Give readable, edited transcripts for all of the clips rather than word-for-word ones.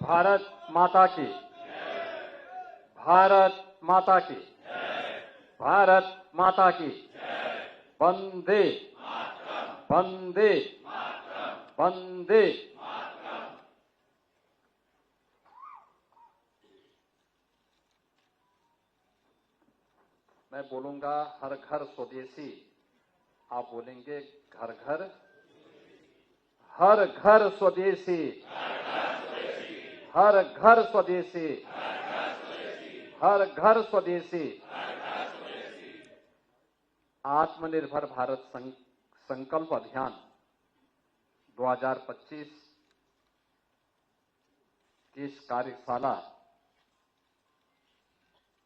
भारत माता की, भारत माता की, भारत माता की, वंदे वंदे वंदे। मैं बोलूंगा हर घर स्वदेशी, आप बोलेंगे घर घर, हर घर स्वदेशी, हर घर स्वदेशी, हर घर स्वदेशी। आत्मनिर्भर भारत संकल्प अभियान 2025 की इस कार्यशाला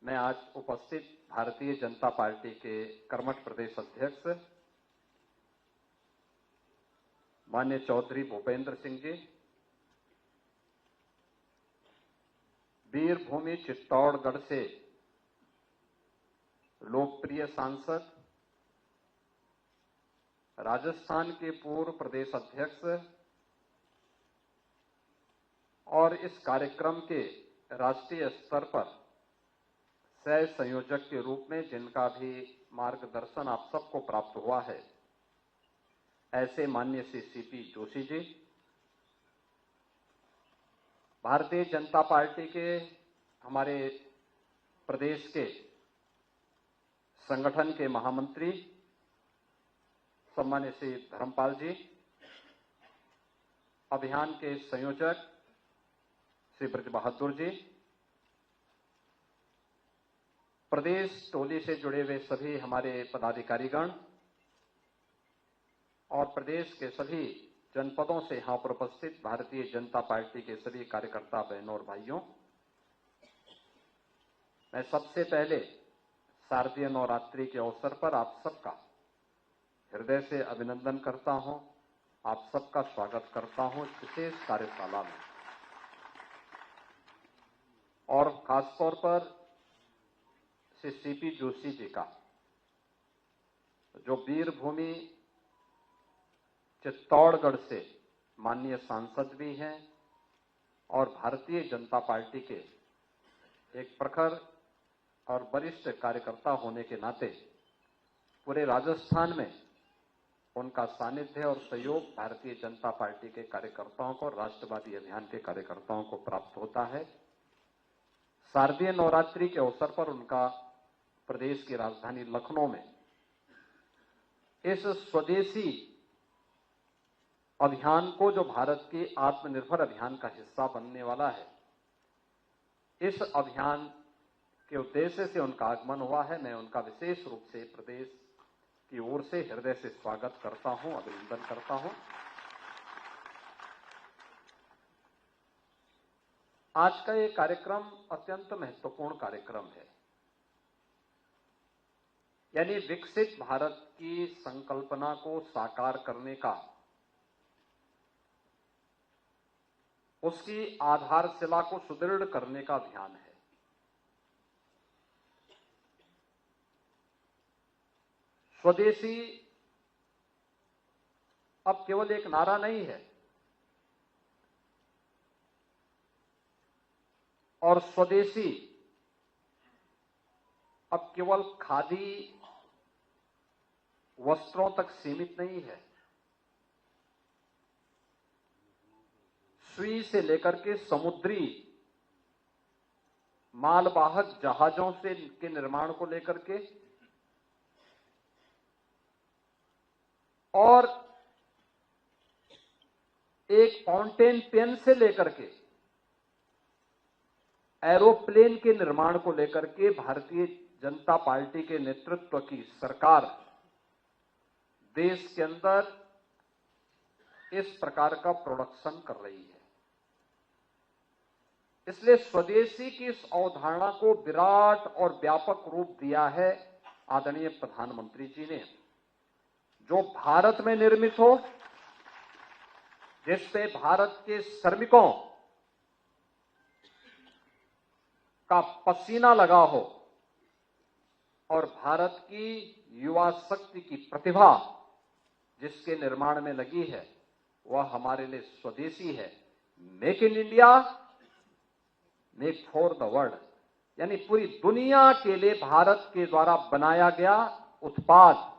में आज उपस्थित भारतीय जनता पार्टी के कर्मठ प्रदेश अध्यक्ष माननीय चौधरी भूपेंद्र सिंह जी, वीरभूमि चित्तौड़गढ़ से लोकप्रिय सांसद, राजस्थान के पूर्व प्रदेश अध्यक्ष और इस कार्यक्रम के राष्ट्रीय स्तर पर सह संयोजक के रूप में जिनका भी मार्गदर्शन आप सबको प्राप्त हुआ है, ऐसे माननीय श्री सीपी जोशी जी, भारतीय जनता पार्टी के हमारे प्रदेश के संगठन के महामंत्री सम्मानित श्री धर्मपाल जी, अभियान के संयोजक श्री ब्रज बहादुर जी, प्रदेश टोली से जुड़े हुए सभी हमारे पदाधिकारीगण और प्रदेश के सभी जनपदों से यहां पर उपस्थित भारतीय जनता पार्टी के सभी कार्यकर्ता बहनों और भाइयों, मैं सबसे पहले शारदीय नवरात्रि के अवसर पर आप सबका हृदय से अभिनंदन करता हूं, आप सबका स्वागत करता हूं इस विशेष कार्यशाला में। और खासतौर पर श्री सीपी जोशी जी का, जो वीरभूमि चित्तौड़गढ़ से माननीय सांसद भी हैं और भारतीय जनता पार्टी के एक प्रखर और वरिष्ठ कार्यकर्ता होने के नाते पूरे राजस्थान में उनका सानिध्य और सहयोग भारतीय जनता पार्टी के कार्यकर्ताओं को, राष्ट्रवादी अभियान के कार्यकर्ताओं को प्राप्त होता है। शारदीय नवरात्रि के अवसर पर उनका प्रदेश की राजधानी लखनऊ में इस स्वदेशी अभियान को, जो भारत के आत्मनिर्भर अभियान का हिस्सा बनने वाला है, इस अभियान के उद्देश्य से उनका आगमन हुआ है। मैं उनका विशेष रूप से प्रदेश की ओर से हृदय से स्वागत करता हूं, अभिनंदन करता हूं। आज का ये कार्यक्रम अत्यंत महत्वपूर्ण कार्यक्रम है, यानी विकसित भारत की संकल्पना को साकार करने का, उसकी आधारशिला को सुदृढ़ करने का अभियान है। स्वदेशी अब केवल एक नारा नहीं है, और स्वदेशी अब केवल खादी वस्त्रों तक सीमित नहीं है। सुई से लेकर के समुद्री मालवाहक जहाजों से के निर्माण को लेकर के और एक फाउंटेन पेन से लेकर के एरोप्लेन के निर्माण को लेकर के भारतीय जनता पार्टी के नेतृत्व की सरकार देश के अंदर इस प्रकार का प्रोडक्शन कर रही है। इसलिए स्वदेशी की इस अवधारणा को विराट और व्यापक रूप दिया है आदरणीय प्रधानमंत्री जी ने, जो भारत में निर्मित हो, जिससे भारत के श्रमिकों का पसीना लगा हो और भारत की युवा शक्ति की प्रतिभा जिसके निर्माण में लगी है, वह हमारे लिए स्वदेशी है। Make in India make for the world, यानी पूरी दुनिया के लिए भारत के द्वारा बनाया गया उत्पाद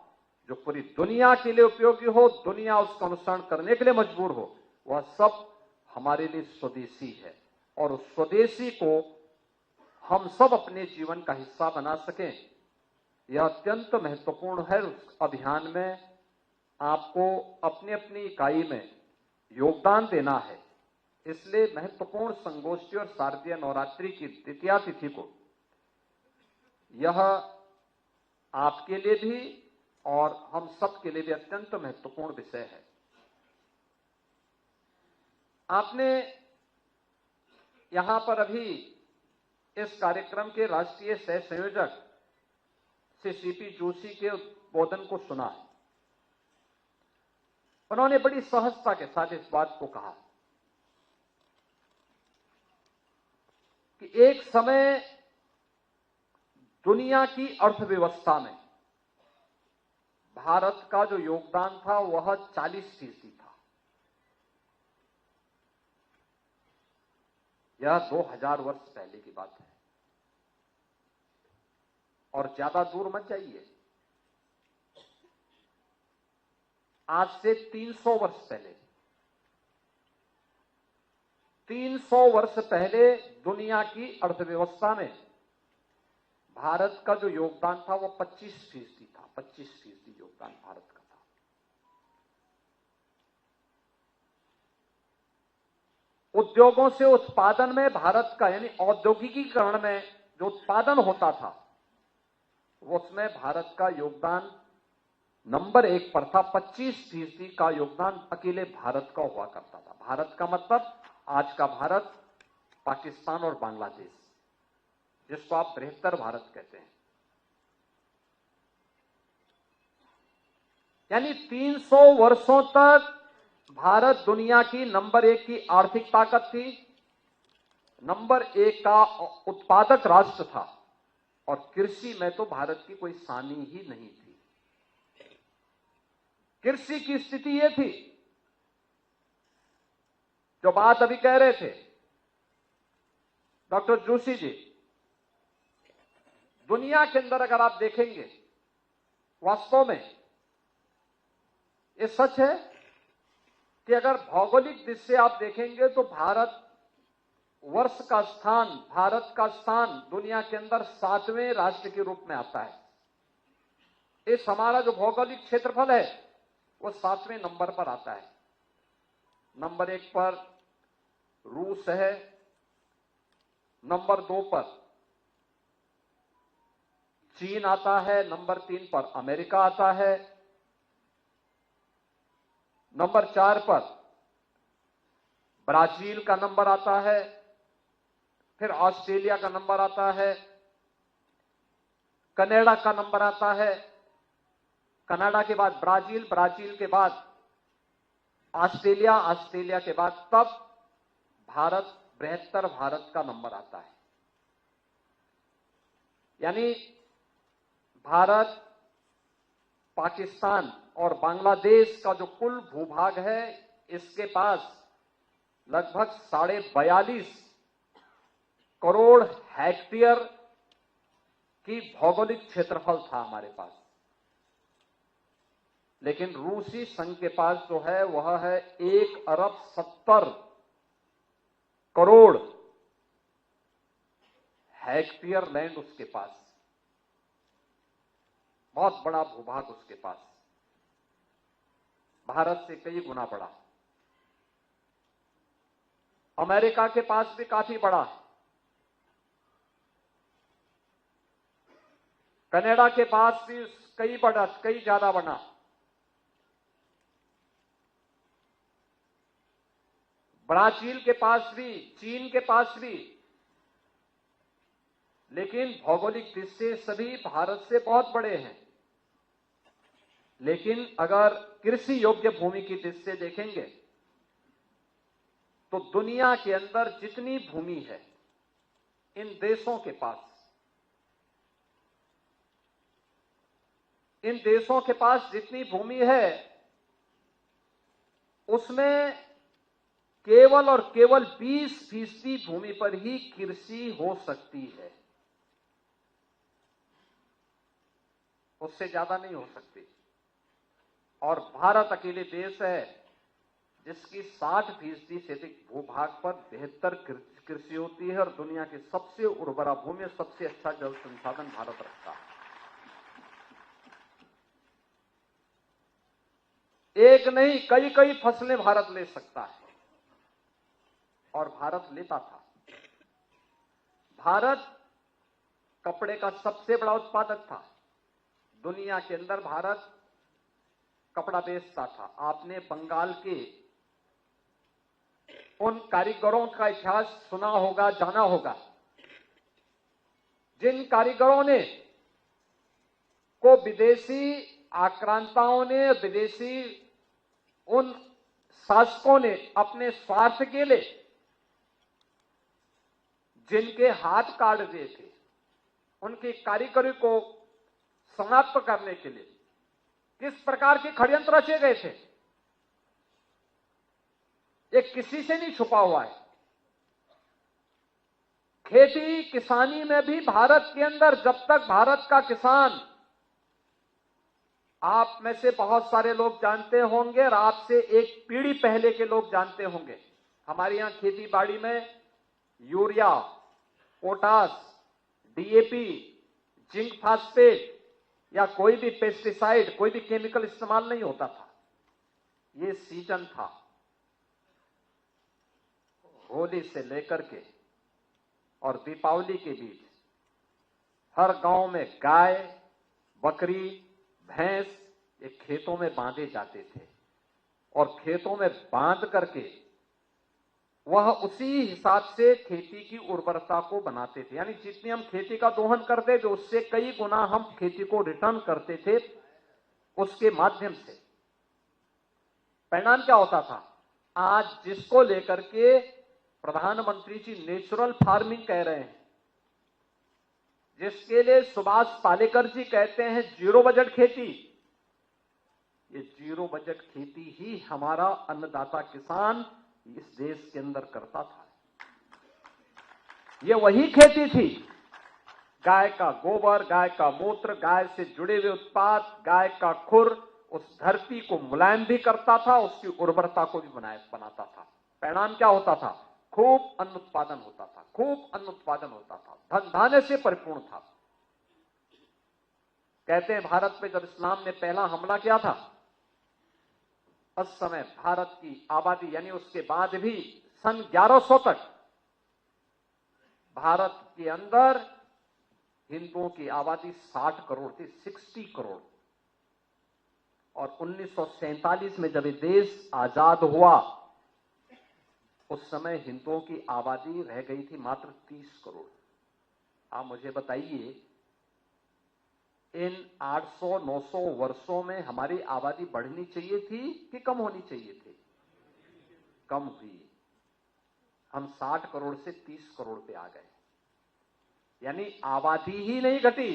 जो पूरी दुनिया के लिए उपयोगी हो, दुनिया उसका अनुसरण करने के लिए मजबूर हो, वह सब हमारे लिए स्वदेशी है। और उस स्वदेशी को हम सब अपने जीवन का हिस्सा बना सकें, यह अत्यंत महत्वपूर्ण है। उस अभियान में आपको अपनी अपनी इकाई में योगदान देना है। इसलिए महत्वपूर्ण संगोष्ठी और शारदीय नवरात्रि की द्वितीया तिथि को यह आपके लिए भी और हम सब के लिए भी अत्यंत महत्वपूर्ण विषय है। आपने यहां पर अभी इस कार्यक्रम के राष्ट्रीय सह संयोजक श्री सीपी जोशी के उद्बोधन को सुना है। उन्होंने बड़ी सहजता के साथ इस बात को कहा कि एक समय दुनिया की अर्थव्यवस्था में भारत का जो योगदान था वह 40% था। यह 2000 वर्ष पहले की बात है और ज्यादा दूर मत जाइए, आज से 300 वर्ष पहले, 300 वर्ष पहले दुनिया की अर्थव्यवस्था में भारत का जो योगदान था वो 25% था। 25% योगदान भारत का था। उद्योगों से उत्पादन में भारत का, यानी औद्योगिकीकरण में जो उत्पादन होता था वो उसमें भारत का योगदान नंबर 1 पर था। 25% का योगदान अकेले भारत का हुआ करता था। भारत का मतलब आज का भारत, पाकिस्तान और बांग्लादेश, जिसको आप बृहत्तर भारत कहते हैं। यानी 300 वर्षों तक भारत दुनिया की नंबर 1 की आर्थिक ताकत थी, नंबर 1 का उत्पादक राष्ट्र था और कृषि में तो भारत की कोई सानी ही नहीं थी। कृषि की स्थिति यह थी, जो बात अभी कह रहे थे डॉक्टर जोशी जी, दुनिया के अंदर अगर आप देखेंगे, वास्तव में ये सच है कि अगर भौगोलिक दृष्टि से आप देखेंगे तो भारत का स्थान दुनिया के अंदर 7वें राष्ट्र के रूप में आता है। इस हमारा जो भौगोलिक क्षेत्रफल है वो 7वें नंबर पर आता है। नंबर 1 पर रूस है, नंबर 2 पर चीन आता है, नंबर 3 पर अमेरिका आता है, नंबर 4 पर ब्राजील का नंबर आता है, फिर ऑस्ट्रेलिया का नंबर आता है, कनाडा का नंबर आता है, कनाडा के बाद ब्राजील, ब्राजील के बाद ऑस्ट्रेलिया, ऑस्ट्रेलिया के बाद तब भारत, बृहत्तर भारत का नंबर आता है। यानी भारत, पाकिस्तान और बांग्लादेश का जो कुल भूभाग है, इसके पास लगभग 42.5 करोड़ हेक्टेयर की भौगोलिक क्षेत्रफल था हमारे पास। लेकिन रूसी संघ के पास जो है वह है 1 अरब 70 करोड़ हेक्टेयर लैंड उसके पास, बहुत बड़ा भूभाग उसके पास, भारत से कई गुना बड़ा। अमेरिका के पास भी काफी बड़ा है, कनाडा के पास भी कई ज्यादा बड़ा, ब्राजील के पास भी, चीन के पास भी। लेकिन भौगोलिक दृष्टि से सभी भारत से बहुत बड़े हैं। लेकिन अगर कृषि योग्य भूमि की दृष्टि से देखेंगे तो दुनिया के अंदर जितनी भूमि है इन देशों के पास, जितनी भूमि है उसमें केवल और केवल 20% भूमि पर ही कृषि हो सकती है, उससे ज्यादा नहीं हो सकती। और भारत अकेले देश है जिसकी 60% से अधिक भूभाग पर बेहतर कृषि होती है और दुनिया की सबसे उर्वरा भूमि, सबसे अच्छा जल संसाधन भारत रखता है। एक नहीं, कई कई फसलें भारत ले सकता है और भारत लेता था। भारत कपड़े का सबसे बड़ा उत्पादक था। दुनिया के अंदर भारत कपड़ा बेचता था। आपने बंगाल के उन कारीगरों का इतिहास सुना होगा, जाना होगा, जिन कारीगरों ने को विदेशी आक्रांताओं ने, विदेशी उन शासकों ने अपने स्वार्थ के लिए जिनके हाथ काट दिए थे, उनकी कारीगरी को समाप्त करने के लिए किस प्रकार के षड्यंत्र रचे गए थे, ये किसी से नहीं छुपा हुआ है। खेती किसानी में भी भारत के अंदर, जब तक भारत का किसान, आप में से बहुत सारे लोग जानते होंगे और आपसे एक पीढ़ी पहले के लोग जानते होंगे, हमारे यहां खेती बाड़ी में urea, potash, DAP, zinc phosphate या कोई भी पेस्टिसाइड, कोई भी केमिकल इस्तेमाल नहीं होता था। ये सीजन था, होली से लेकर के और दीपावली के बीच हर गांव में गाय, बकरी, भैंस एक खेतों में बांधे जाते थे और खेतों में बांध करके वह उसी हिसाब से खेती की उर्वरता को बनाते थे। यानी जितनी हम खेती का दोहन करते थे उससे कई गुना हम खेती को रिटर्न करते थे उसके माध्यम से। परिणाम क्या होता था? आज जिसको लेकर के प्रधानमंत्री जी नेचुरल फार्मिंग कह रहे हैं, जिसके लिए सुभाष पालेकर जी कहते हैं जीरो बजट खेती, ये जीरो बजट खेती ही हमारा अन्नदाता किसान इस देश के अंदर करता था। ये वही खेती थी, गाय का गोबर, गाय का मूत्र, गाय से जुड़े हुए उत्पाद, गाय का खुर उस धरती को मुलायम भी करता था, उसकी उर्वरता को भी बनाता था। परिणाम क्या होता था? खूब अन्न उत्पादन होता था, खूब अन्न उत्पादन होता था, धन धान्य से परिपूर्ण था। कहते हैं भारत पे जब इस्लाम ने पहला हमला किया था, उस समय भारत की आबादी, यानी उसके बाद भी सन 1100 तक भारत के अंदर हिंदुओं की आबादी 60 करोड़ थी, 60 करोड़। और 1947 में जब ये देश आजाद हुआ उस समय हिंदुओं की आबादी रह गई थी मात्र 30 करोड़। आप मुझे बताइए, इन 800-900 वर्षों में हमारी आबादी बढ़नी चाहिए थी कि कम होनी चाहिए थी? कम हुई। हम 60 करोड़ से 30 करोड़ पे आ गए। यानी आबादी ही नहीं घटी,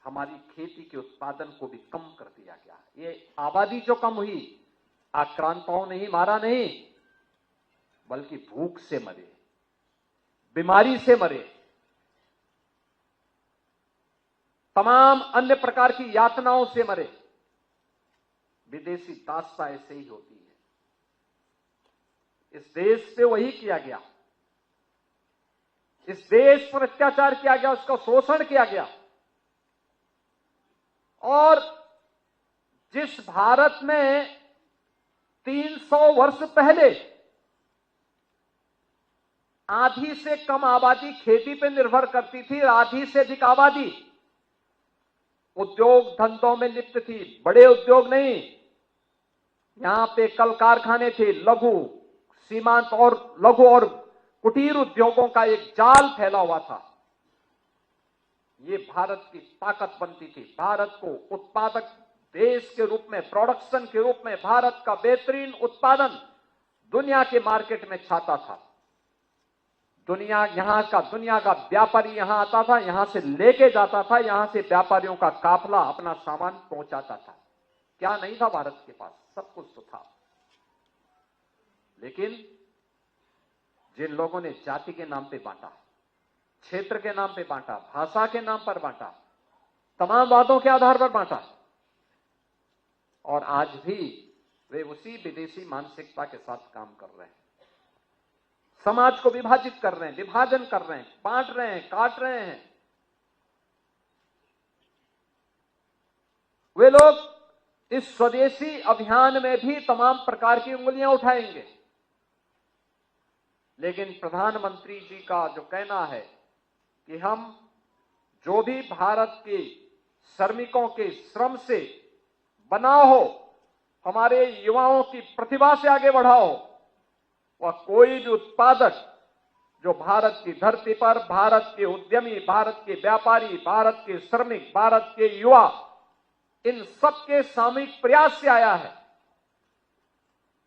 हमारी खेती के उत्पादन को भी कम कर दिया गया। ये आबादी जो कम हुई, आक्रांताओं ने ही मारा नहीं, बल्कि भूख से मरे, बीमारी से मरे, तमाम अन्य प्रकार की यातनाओं से मरे। विदेशी दास्ता ऐसे ही होती है। इस देश पे वही किया गया, इस देश पर अत्याचार किया गया, उसका शोषण किया गया। और जिस भारत में 300 वर्ष पहले आधी से कम आबादी खेती पे निर्भर करती थी, आधी से अधिक आबादी उद्योग धंधों में लिप्त थी, बड़े उद्योग नहीं, यहां पे कल कारखाने थे, लघु सीमांत और लघु और कुटीर उद्योगों का एक जाल फैला हुआ था। ये भारत की ताकत बनती थी। भारत को उत्पादक देश के रूप में, प्रोडक्शन के रूप में भारत का बेहतरीन उत्पादन दुनिया के मार्केट में छाता था। दुनिया का व्यापारी यहां आता था, यहां से लेके जाता था, यहां से व्यापारियों का काफला अपना सामान पहुंचाता था। क्या नहीं था भारत के पास? सब कुछ तो था। लेकिन जिन लोगों ने जाति के नाम पे बांटा, क्षेत्र के नाम पे बांटा, भाषा के नाम पर बांटा, तमाम बातों के आधार पर बांटा, और आज भी वे उसी विदेशी मानसिकता के साथ काम कर रहे हैं। समाज को विभाजित कर रहे हैं, विभाजन कर रहे हैं, बांट रहे हैं, काट रहे हैं। वे लोग इस स्वदेशी अभियान में भी तमाम प्रकार की उंगलियां उठाएंगे, लेकिन प्रधानमंत्री जी का जो कहना है कि हम जो भी भारत के श्रमिकों के श्रम से बना हो, हमारे युवाओं की प्रतिभा से आगे बढ़ाओ, वह कोई भी उत्पादक जो भारत की धरती पर भारत के उद्यमी, भारत के व्यापारी, भारत के श्रमिक, भारत के युवा, इन सबके सामूहिक प्रयास से आया है,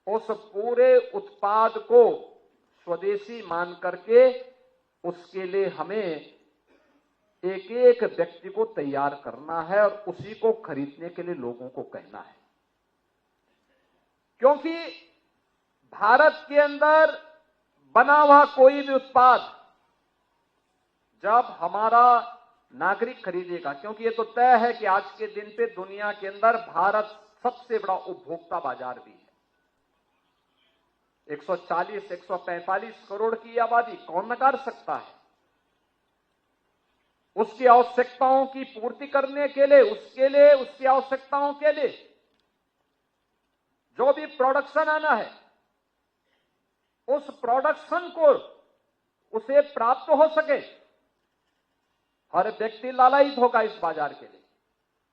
उस पूरे उत्पाद को स्वदेशी मान करके उसके लिए हमें एक एक व्यक्ति को तैयार करना है और उसी को खरीदने के लिए लोगों को कहना है। क्योंकि भारत के अंदर बना हुआ कोई भी उत्पाद जब हमारा नागरिक खरीदेगा, क्योंकि ये तो तय है कि आज के दिन पे दुनिया के अंदर भारत सबसे बड़ा उपभोक्ता बाजार भी है। 140-145 करोड़ की आबादी कौन नकार सकता है? उसकी आवश्यकताओं की पूर्ति करने के लिए, उसकी आवश्यकताओं के लिए जो भी प्रोडक्शन आना है, उस प्रोडक्शन को उसे प्राप्त हो सके, हर व्यक्ति लालायित होगा इस बाजार के लिए,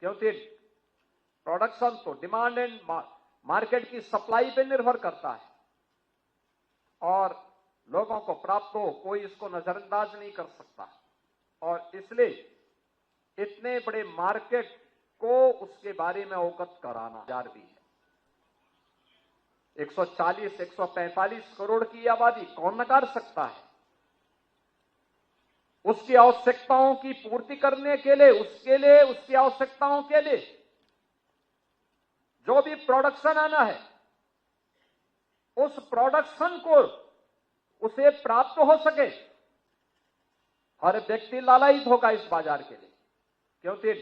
क्योंकि प्रोडक्शन तो डिमांड एंड मार्केट की सप्लाई पे निर्भर करता है और लोगों को प्राप्त हो, कोई इसको नजरअंदाज नहीं कर सकता। और इसलिए इतने बड़े मार्केट को उसके बारे में अवगत कराना बाजार भी है। 140-145 करोड़ की आबादी कौन नकार सकता है? उसकी आवश्यकताओं की पूर्ति करने के लिए, उसकी आवश्यकताओं के लिए जो भी प्रोडक्शन आना है, उस प्रोडक्शन को उसे प्राप्त हो सके, हर व्यक्ति लालायित होगा इस बाजार के लिए, क्योंकि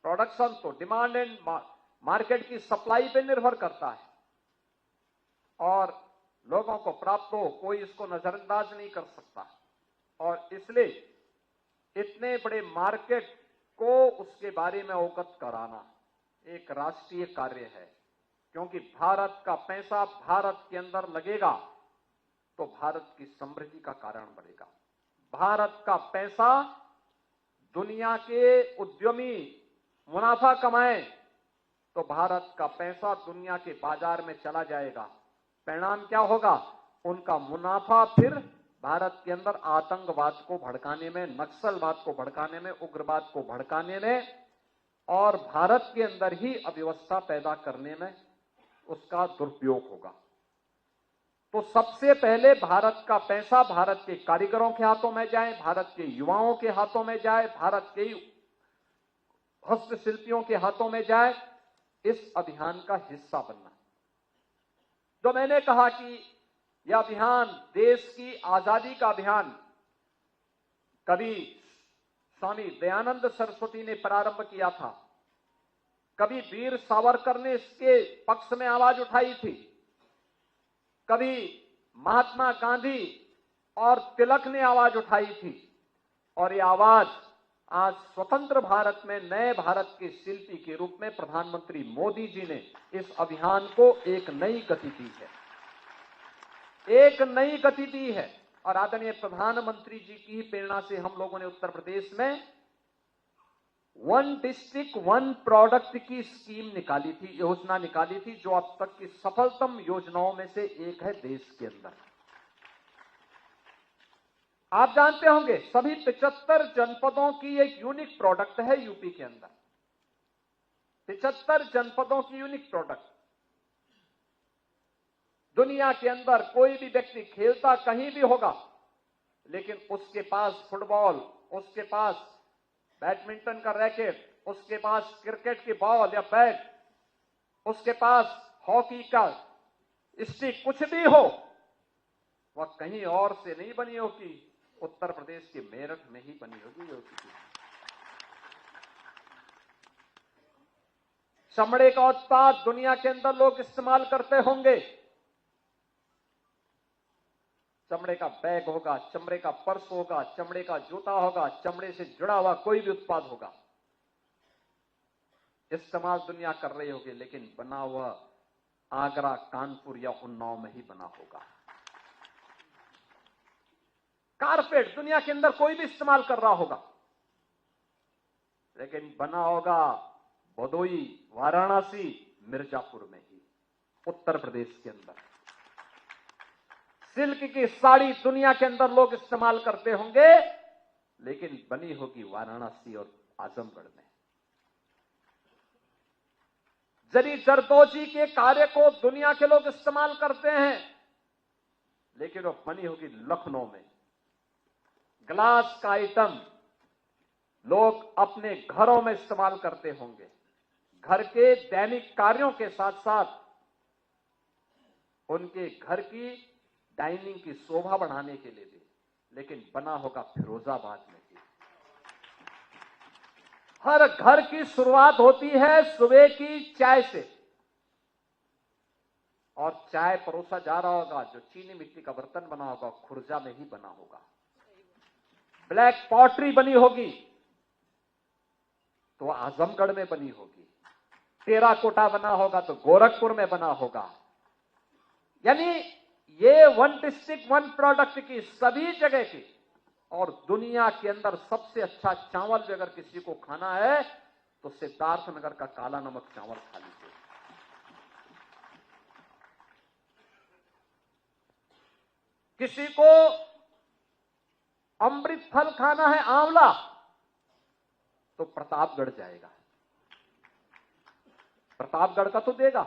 प्रोडक्शन तो डिमांड एंड मार्केट की सप्लाई पे निर्भर करता है और लोगों को प्राप्त हो, कोई इसको नजरअंदाज नहीं कर सकता। और इसलिए इतने बड़े मार्केट को उसके बारे में अवगत कराना एक राष्ट्रीय कार्य है, क्योंकि भारत का पैसा भारत के अंदर लगेगा तो भारत की समृद्धि का कारण बढ़ेगा। भारत का पैसा दुनिया के उद्यमी मुनाफा कमाएं तो भारत का पैसा दुनिया के बाजार में चला जाएगा। परिणाम क्या होगा? उनका मुनाफा फिर भारत के अंदर आतंकवाद को भड़काने में, नक्सलवाद को भड़काने में, उग्रवाद को भड़काने में और भारत के अंदर ही अव्यवस्था पैदा करने में उसका दुरुपयोग होगा। तो सबसे पहले भारत का पैसा भारत के कारीगरों के हाथों में जाए, भारत के युवाओं के हाथों में जाए, भारत के हस्तशिल्पियों के हाथों में जाए, इस अभियान का हिस्सा बनना। जो मैंने कहा कि यह अभियान देश की आजादी का अभियान कभी स्वामी दयानंद सरस्वती ने प्रारंभ किया था, कभी वीर सावरकर ने इसके पक्ष में आवाज उठाई थी, कभी महात्मा गांधी और तिलक ने आवाज उठाई थी, और ये आवाज आज स्वतंत्र भारत में नए भारत के शिल्पी के रूप में प्रधानमंत्री मोदी जी ने इस अभियान को एक नई गति दी है, एक नई गति दी है। और आदरणीय प्रधानमंत्री जी की प्रेरणा से हम लोगों ने उत्तर प्रदेश में 1 डिस्ट्रिक्ट 1 प्रोडक्ट की स्कीम निकाली थी, योजना निकाली थी, जो अब तक की सफलतम योजनाओं में से एक है देश के अंदर। आप जानते होंगे सभी 75 जनपदों की एक यूनिक प्रोडक्ट है यूपी के अंदर, 75 जनपदों की यूनिक प्रोडक्ट। दुनिया के अंदर कोई भी व्यक्ति खेलता कहीं भी होगा, लेकिन उसके पास फुटबॉल, उसके पास बैडमिंटन का रैकेट, उसके पास क्रिकेट की बॉल या बैट, उसके पास हॉकी का स्टिक, कुछ भी हो, वह कहीं और से नहीं बनी होगी, उत्तर प्रदेश के मेरठ में ही बनी होगी योगी। चमड़े का उत्पाद दुनिया के अंदर लोग इस्तेमाल करते होंगे। चमड़े का बैग होगा, चमड़े का पर्स होगा, चमड़े का जूता होगा, चमड़े से जुड़ा हुआ कोई भी उत्पाद होगा, इस्तेमाल दुनिया कर रही होगी, लेकिन बना हुआ आगरा, कानपुर या उन्नाव में ही बना होगा। कारपेट दुनिया के अंदर कोई भी इस्तेमाल कर रहा होगा, लेकिन बना होगा भदोई, वाराणसी, मिर्जापुर में ही, उत्तर प्रदेश के अंदर। सिल्क की साड़ी दुनिया के अंदर लोग इस्तेमाल करते होंगे, लेकिन बनी होगी वाराणसी और आजमगढ़ में। जरी जरदोजी के कार्य को दुनिया के लोग इस्तेमाल करते हैं, लेकिन वो बनी होगी लखनऊ में। ग्लास का आइटम लोग अपने घरों में इस्तेमाल करते होंगे, घर के दैनिक कार्यों के साथ साथ उनके घर की डाइनिंग की शोभा बढ़ाने के लिए भी, लेकिन बना होगा फिरोजाबाद में ही। हर घर की शुरुआत होती है सुबह की चाय से, और चाय परोसा जा रहा होगा जो चीनी मिट्टी का बर्तन बना होगा, खुर्जा में ही बना होगा। ब्लैक पॉटरी बनी होगी तो आजमगढ़ में बनी होगी, टेराकोटा बना होगा तो गोरखपुर में बना होगा। यानी ये वन डिस्ट्रिक्ट वन प्रोडक्ट की सभी जगह की, और दुनिया के अंदर सबसे अच्छा चावल भी अगर किसी को खाना है तो सिद्धार्थनगर का काला नमक चावल खा लीजिए। किसी को अमृत फल खाना है, आंवला, तो प्रतापगढ़ जाएगा। प्रतापगढ़ का तो देगा,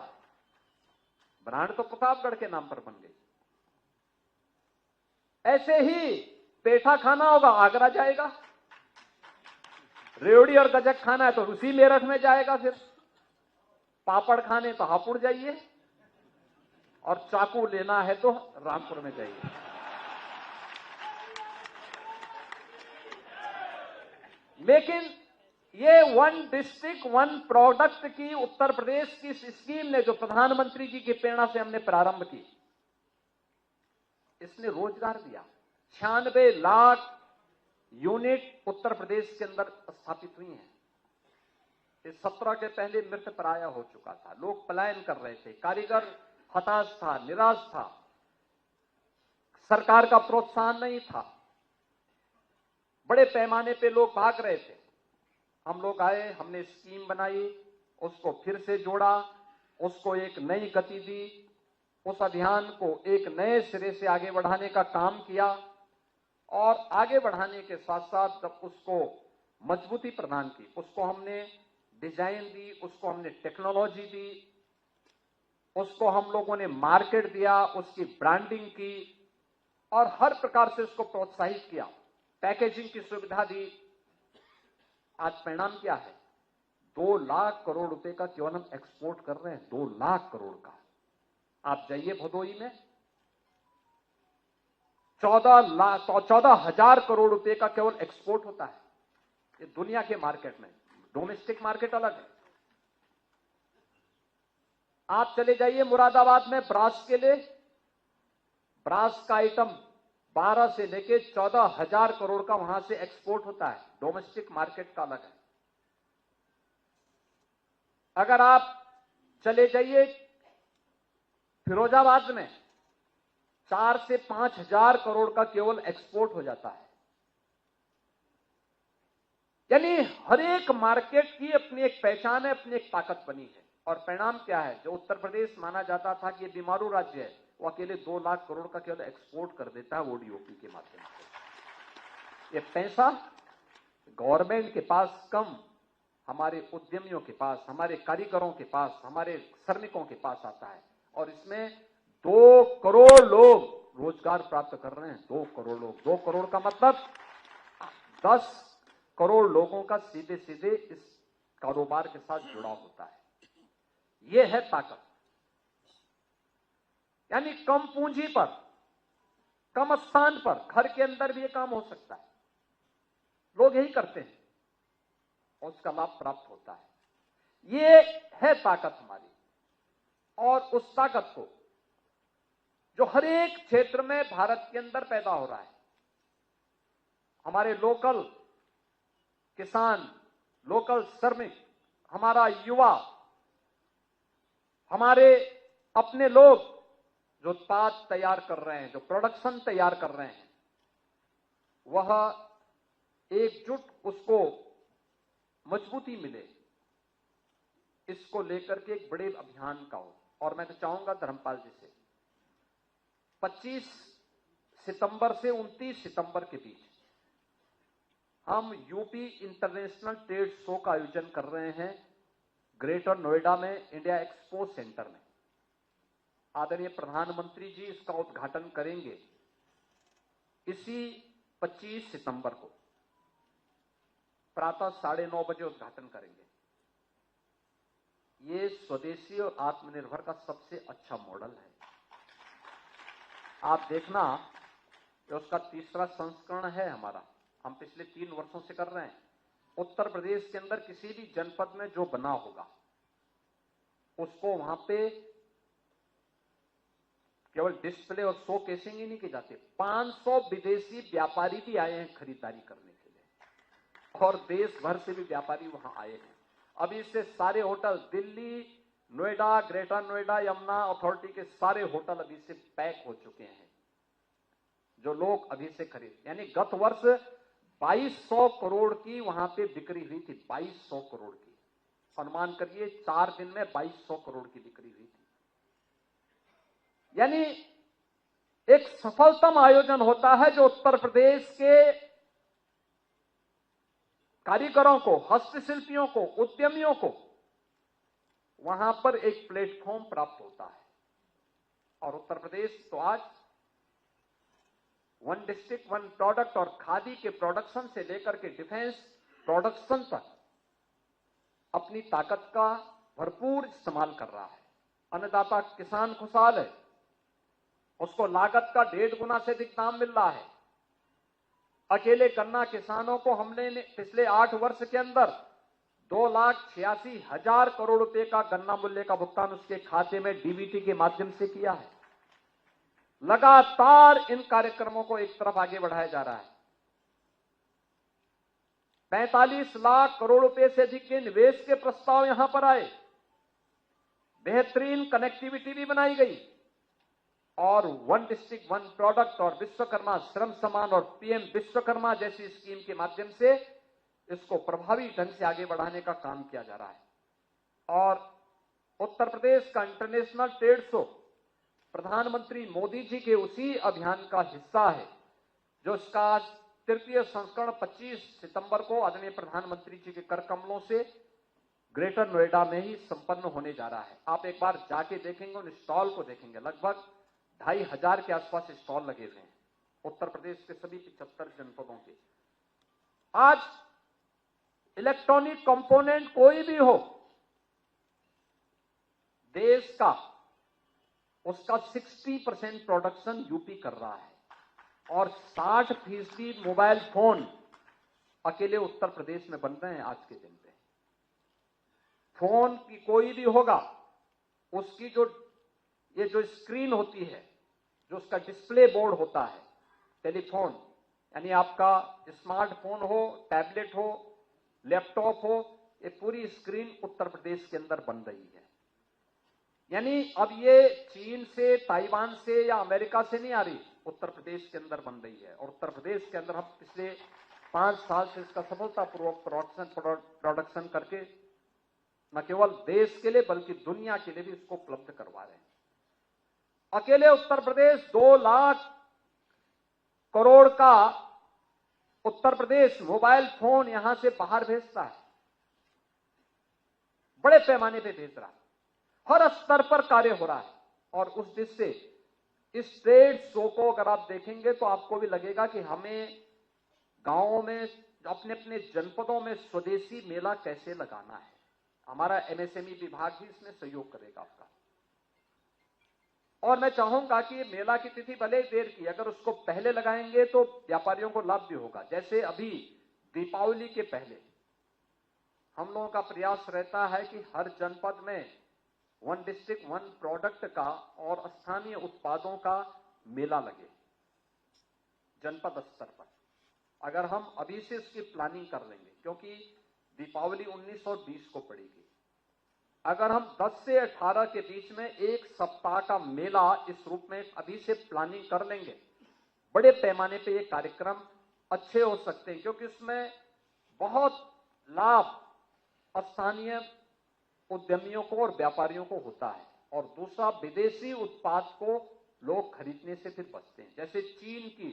ब्रांड तो प्रतापगढ़ के नाम पर बन गई। ऐसे ही पेठा खाना होगा, आगरा जाएगा। रेवड़ी और गजक खाना है तो उसी मेरठ में जाएगा। फिर पापड़ खाने तो हापुड़ जाइए, और चाकू लेना है तो रामपुर में जाइए। लेकिन ये वन डिस्ट्रिक्ट वन प्रोडक्ट की उत्तर प्रदेश की स्कीम ने, जो प्रधानमंत्री जी की प्रेरणा से हमने प्रारंभ की, इसने रोजगार दिया। 96 लाख यूनिट उत्तर प्रदेश के अंदर स्थापित हुई हैं। इस 17 के पहले मृत प्राय हो चुका था, लोग पलायन कर रहे थे, कारीगर हताश था, निराश था, सरकार का प्रोत्साहन नहीं था, बड़े पैमाने पे लोग भाग रहे थे। हम लोग आए, हमने स्कीम बनाई, उसको फिर से जोड़ा, उसको एक नई गति दी, उस अभियान को एक नए सिरे से आगे बढ़ाने का काम किया, और आगे बढ़ाने के साथ साथ जब उसको मजबूती प्रदान की, उसको हमने डिजाइन दी, उसको हमने टेक्नोलॉजी दी, उसको हम लोगों ने मार्केट दिया, उसकी ब्रांडिंग की, और हर प्रकार से उसको प्रोत्साहित किया, पैकेजिंग की सुविधा दी। आज परिणाम क्या है? 2 लाख करोड़ रुपए का केवल हम एक्सपोर्ट कर रहे हैं, 2 लाख करोड़ का। आप जाइए भदोई में, 14,000 करोड़ रुपए का केवल एक्सपोर्ट होता है। ये दुनिया के मार्केट में, डोमेस्टिक मार्केट अलग है। आप चले जाइए मुरादाबाद में, ब्रास के लिए, ब्रास का आइटम 12 से लेके 14,000 करोड़ का वहां से एक्सपोर्ट होता है, डोमेस्टिक मार्केट का अलग है। अगर आप चले जाइए फिरोजाबाद में, 4 से 5,000 करोड़ का केवल एक्सपोर्ट हो जाता है। यानी हर एक मार्केट की अपनी एक पहचान है, अपनी एक ताकत बनी है। और परिणाम क्या है? जो उत्तर प्रदेश माना जाता था कि ये बीमारू राज्य है, वो अकेले 2 लाख करोड़ का केवल एक्सपोर्ट कर देता है ओडीओपी के माध्यम से। ये पैसा गवर्नमेंट के पास कम, हमारे उद्यमियों के पास, हमारे कारीगरों के पास, हमारे श्रमिकों के पास आता है, और इसमें 2 करोड़ लोग रोजगार प्राप्त कर रहे हैं। 2 करोड़ लोग, 2 करोड़ का मतलब 10 करोड़ लोगों का सीधे सीधे इस कारोबार के साथ जुड़ा होता है। यह है ताकत। यानी कम पूंजी पर कम स्थान पर घर के अंदर भी ये काम हो सकता है। लोग यही करते हैं और उसका लाभ प्राप्त होता है। ये है ताकत हमारी, और उस ताकत को जो हर एक क्षेत्र में भारत के अंदर पैदा हो रहा है, हमारे लोकल किसान, लोकल श्रमिक, हमारा युवा, हमारे अपने लोग जो उत्पाद तैयार कर रहे हैं, जो प्रोडक्शन तैयार कर रहे हैं, वह एकजुट उसको मजबूती मिले, इसको लेकर के एक बड़े अभियान का हो। और मैं तो चाहूंगा धर्मपाल जी से 25 सितंबर से 29 सितंबर के बीच हम यूपी इंटरनेशनल ट्रेड शो का आयोजन कर रहे हैं ग्रेटर नोएडा में, इंडिया एक्सपो सेंटर में। आदरणीय प्रधानमंत्री जी इसका उद्घाटन करेंगे इसी 25 सितंबर को, प्रातः 9:30 बजे उद्घाटन करेंगे। ये स्वदेशी और आत्मनिर्भर का सबसे अच्छा मॉडल है। आप देखना कि उसका तीसरा संस्करण है हमारा, हम पिछले 3 वर्षों से कर रहे हैं। उत्तर प्रदेश के अंदर किसी भी जनपद में जो बना होगा उसको वहां पे केवल डिस्प्ले और शो केसिंग ही नहीं की जाती, 500 विदेशी व्यापारी भी आए हैं खरीदारी करने के लिए, और देश भर से भी व्यापारी वहां आए हैं। अभी से सारे hotel Delhi, Noida, greater Noida, Yamuna authority के सारे होटल अभी से पैक हो चुके हैं, जो लोग अभी से खरीद, यानी गत वर्ष 2200 करोड़ की वहां पे बिक्री हुई थी। 2200 करोड़ की, अनुमान करिए 4 दिन में 2200 करोड़ की बिक्री हुई थी। यानी एक सफलतम आयोजन होता है जो उत्तर प्रदेश के कारीगरों को, हस्तशिल्पियों को, उद्यमियों को वहां पर एक प्लेटफॉर्म प्राप्त होता है। और उत्तर प्रदेश तो आज वन डिस्ट्रिक्ट वन प्रोडक्ट और खादी के प्रोडक्शन से लेकर के डिफेंस प्रोडक्शन तक अपनी ताकत का भरपूर इस्तेमाल कर रहा है। अन्नदाता किसान खुशहाल है, उसको लागत का 1.5 गुना से अधिक दाम मिल रहा है। अकेले गन्ना किसानों को हमने पिछले 8 वर्ष के अंदर 2,86,000 करोड़ रुपए का गन्ना मूल्य का भुगतान उसके खाते में डीबीटी के माध्यम से किया है। लगातार इन कार्यक्रमों को एक तरफ आगे बढ़ाया जा रहा है। 45 लाख करोड़ रुपए से अधिक के निवेश के प्रस्ताव यहां पर आए। बेहतरीन कनेक्टिविटी भी बनाई गई, और वन डिस्ट्रिक्ट वन प्रोडक्ट और विश्वकर्मा श्रम सम्मान और पीएम विश्वकर्मा जैसी स्कीम के माध्यम से इसको प्रभावी ढंग से आगे बढ़ाने का काम किया जा रहा है। और उत्तर प्रदेश का इंटरनेशनल ट्रेड शो प्रधानमंत्री मोदी जी के उसी अभियान का हिस्सा है, जो इसका 3य संस्करण 25 सितंबर को आदरणीय प्रधानमंत्री जी के कर कमलों से ग्रेटर नोएडा में ही संपन्न होने जा रहा है। आप एक बार जाके देखेंगे, उन स्टॉल को देखेंगे, लगभग 2,500 के आसपास स्टॉल लगे हुए हैं उत्तर प्रदेश के सभी 75 जनपदों के। आज इलेक्ट्रॉनिक कंपोनेंट कोई भी हो देश का, उसका 60% प्रोडक्शन यूपी कर रहा है, और 60% मोबाइल फोन अकेले उत्तर प्रदेश में बन रहे हैं आज के दिन पे। फोन की कोई भी होगा, उसकी जो स्क्रीन होती है, जो उसका डिस्प्ले बोर्ड होता है, टेलीफोन यानी आपका स्मार्टफोन हो, टैबलेट हो, लैपटॉप हो, ये पूरी स्क्रीन उत्तर प्रदेश के अंदर बन रही है। यानी अब ये चीन से, ताइवान से या अमेरिका से नहीं आ रही, उत्तर प्रदेश के अंदर बन रही है। और उत्तर प्रदेश के अंदर हम पिछले 5 साल से इसका सफलतापूर्वक प्रोडक्शन करके न केवल देश के लिए बल्कि दुनिया के लिए भी इसको उपलब्ध करवा रहे हैं। अकेले उत्तर प्रदेश 2 लाख करोड़ का उत्तर प्रदेश मोबाइल फोन यहां से बाहर भेजता है, बड़े पैमाने पे भेज रहा है, हर स्तर पर कार्य हो रहा है। और उस दिश से इस ट्रेड शो को अगर आप देखेंगे तो आपको भी लगेगा कि हमें गांवों में, अपने अपने जनपदों में स्वदेशी मेला कैसे लगाना है। हमारा एमएसएमई विभाग भी इसमें सहयोग करेगा आपका। और मैं चाहूंगा कि ये मेला की तिथि भले देर की, अगर उसको पहले लगाएंगे तो व्यापारियों को लाभ भी होगा। जैसे अभी दीपावली के पहले हम लोगों का प्रयास रहता है कि हर जनपद में वन डिस्ट्रिक्ट वन प्रोडक्ट का और स्थानीय उत्पादों का मेला लगे जनपद स्तर पर। अगर हम अभी से इसकी प्लानिंग कर लेंगे, क्योंकि दीपावली 19 और 20 को पड़ेगी, अगर हम 10 से 18 के बीच में एक सप्ताह का मेला इस रूप में अभी से प्लानिंग कर लेंगे, बड़े पैमाने पे ये कार्यक्रम अच्छे हो सकते हैं, क्योंकि इसमें बहुत लाभ स्थानीय उद्यमियों को और व्यापारियों को होता है। और दूसरा, विदेशी उत्पाद को लोग खरीदने से फिर बचते हैं। जैसे चीन की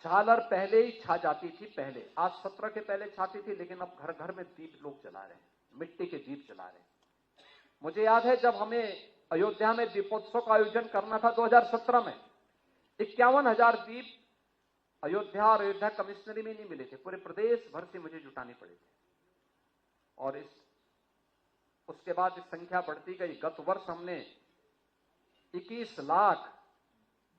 झालर पहले ही छा जाती थी, पहले आज 17 के पहले छाती थी, लेकिन अब घर घर में दीप लोग जला रहे हैं, मिट्टी के दीप जला रहे हैं। मुझे याद है जब हमें अयोध्या में दीपोत्सव का आयोजन करना था 2017 में, 51,000 दीप अयोध्या और अयोध्या कमिश्नरी में नहीं मिले थे, पूरे प्रदेश भर से मुझे जुटाने पड़े थे। और उसके बाद इस संख्या बढ़ती गई। गत वर्ष हमने 21 लाख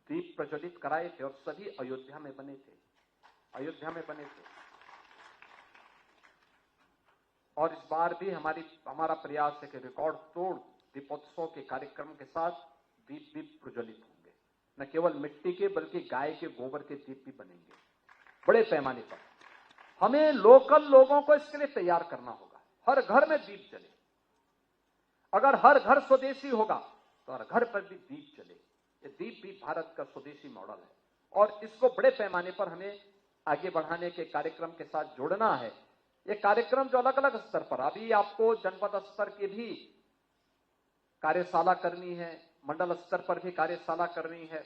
दीप प्रज्वलित कराए थे और सभी अयोध्या में बने थे, अयोध्या में बने थे। और इस बार भी हमारा प्रयास है कि रिकॉर्ड तोड़ दीपोत्सव के कार्यक्रम के साथ दीप प्रज्वलित होंगे। न केवल मिट्टी के बल्कि गाय के गोबर के दीप भी बनेंगे बड़े पैमाने पर। हमें लोकल लोगों को इसके लिए तैयार करना होगा। हर घर में दीप जले। अगर हर घर स्वदेशी होगा तो हर घर पर भी दीप जले। ये दीप भी भारत का स्वदेशी मॉडल है और इसको बड़े पैमाने पर हमें आगे बढ़ाने के कार्यक्रम के साथ जोड़ना है। ये कार्यक्रम जो अलग अलग स्तर पर, अभी आपको जनपद स्तर की भी कार्यशाला करनी है, मंडल स्तर पर भी कार्यशाला करनी है,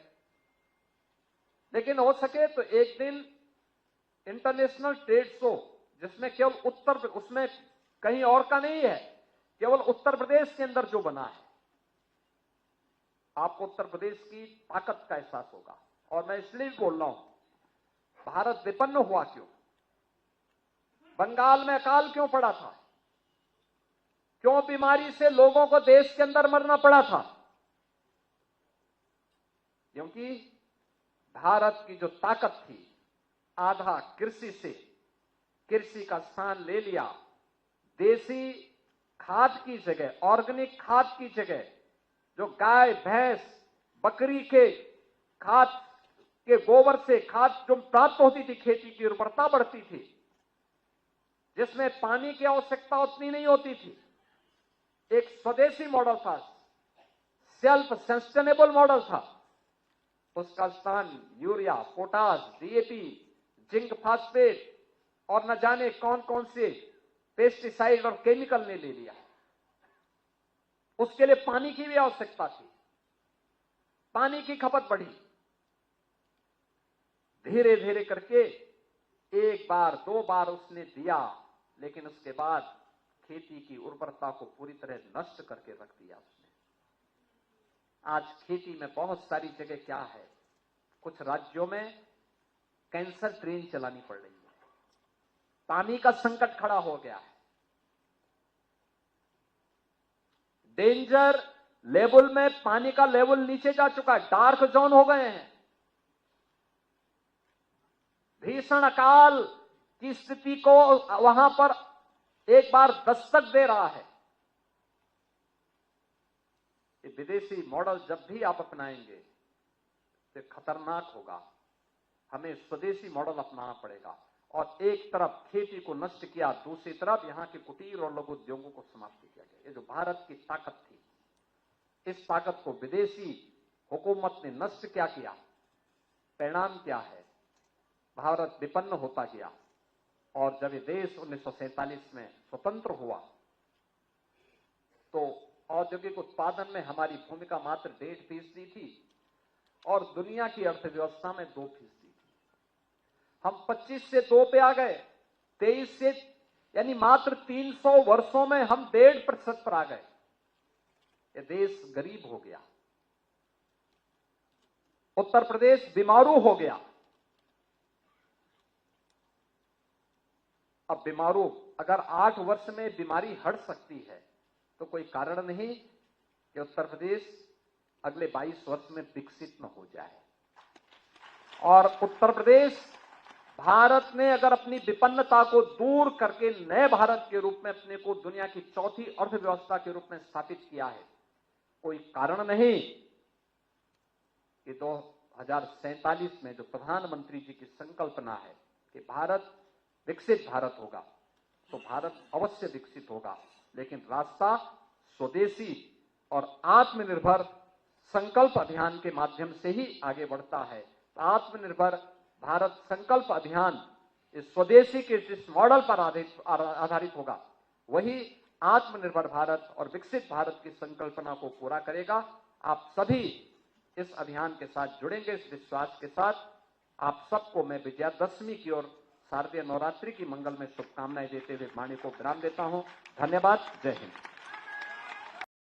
लेकिन हो सके तो एक दिन इंटरनेशनल ट्रेड शो, जिसमें केवल उसमें कहीं और का नहीं है, केवल उत्तर प्रदेश के अंदर जो बना है, आपको उत्तर प्रदेश की ताकत का एहसास होगा। और मैं इसलिए बोल रहा हूं, भारत विपन्न हुआ क्यों? बंगाल में अकाल क्यों पड़ा था? क्यों बीमारी से लोगों को देश के अंदर मरना पड़ा था? क्योंकि भारत की जो ताकत थी, आधा कृषि से, कृषि का स्थान ले लिया। देसी खाद की जगह, ऑर्गेनिक खाद की जगह, जो गाय भैंस बकरी के खाद के गोबर से खाद जो प्राप्त होती थी, खेती की उर्वरता बढ़ती थी, जिसमें पानी की आवश्यकता उतनी नहीं होती थी, एक स्वदेशी मॉडल था, सेल्फ सस्टेनेबल मॉडल था। उसका स्थान urea, potash, DAP, zinc phosphate और न जाने कौन कौन से पेस्टिसाइड और केमिकल ने ले लिया। उसके लिए पानी की भी आवश्यकता थी, पानी की खपत बढ़ी। धीरे धीरे करके एक बार दो बार उसने दिया, लेकिन उसके बाद खेती की उर्वरता को पूरी तरह नष्ट करके रख दिया उसने। आज खेती में बहुत सारी जगह क्या है, कुछ राज्यों में कैंसर ट्रेन चलानी पड़ रही है, पानी का संकट खड़ा हो गया है, डेंजर लेवल में पानी का लेवल नीचे जा चुका है, डार्क जोन हो गए हैं। भीषण अकाल की स्थिति को वहां पर एक बार दस्तक दे रहा है। ये विदेशी मॉडल जब भी आप अपनाएंगे तो खतरनाक होगा। हमें स्वदेशी मॉडल अपनाना पड़ेगा। और एक तरफ खेती को नष्ट किया, दूसरी तरफ यहां के कुटीर और लघु उद्योगों को समाप्त किया गया। ये जो भारत की ताकत थी, इस ताकत को विदेशी हुकूमत ने नष्ट क्या किया? परिणाम क्या है? भारत विपन्न होता गया। और जब ये देश 1947 में स्वतंत्र हुआ तो औद्योगिक उत्पादन में हमारी भूमिका मात्र 1.5% थी और दुनिया की अर्थव्यवस्था में 2% थी। हम 25 से 2 पे आ गए, 23 से, यानी मात्र 300 वर्षों में हम 1.5% पर आ गए। ये देश गरीब हो गया। उत्तर प्रदेश बीमारू हो गया। अब बीमारू, अगर 8 वर्ष में बीमारी हट सकती है तो कोई कारण नहीं कि उत्तर प्रदेश अगले 22 वर्ष में विकसित न हो जाए। और उत्तर प्रदेश, भारत ने अगर अपनी विपन्नता को दूर करके नए भारत के रूप में अपने को दुनिया की चौथी अर्थव्यवस्था के रूप में स्थापित किया है, कोई कारण नहीं कि 2047 में जो प्रधानमंत्री जी की संकल्पना है कि भारत विकसित भारत होगा, तो भारत अवश्य विकसित होगा, लेकिन रास्ता स्वदेशी और आत्मनिर्भर संकल्प अभियान के माध्यम से ही आगे बढ़ता है। आत्मनिर्भर भारत संकल्प अभियान इस स्वदेशी के जिस मॉडल पर आधारित होगा, वही आत्मनिर्भर भारत और विकसित भारत की संकल्पना को पूरा करेगा। आप सभी इस अभियान के साथ जुड़ेंगे, इस विश्वास के साथ आप सबको मैं विजयादशमी की और शारदीय नवरात्रि की मंगल में शुभकामनाएं देते हुए वाणी को विराम देता हूं। धन्यवाद। जय हिंद।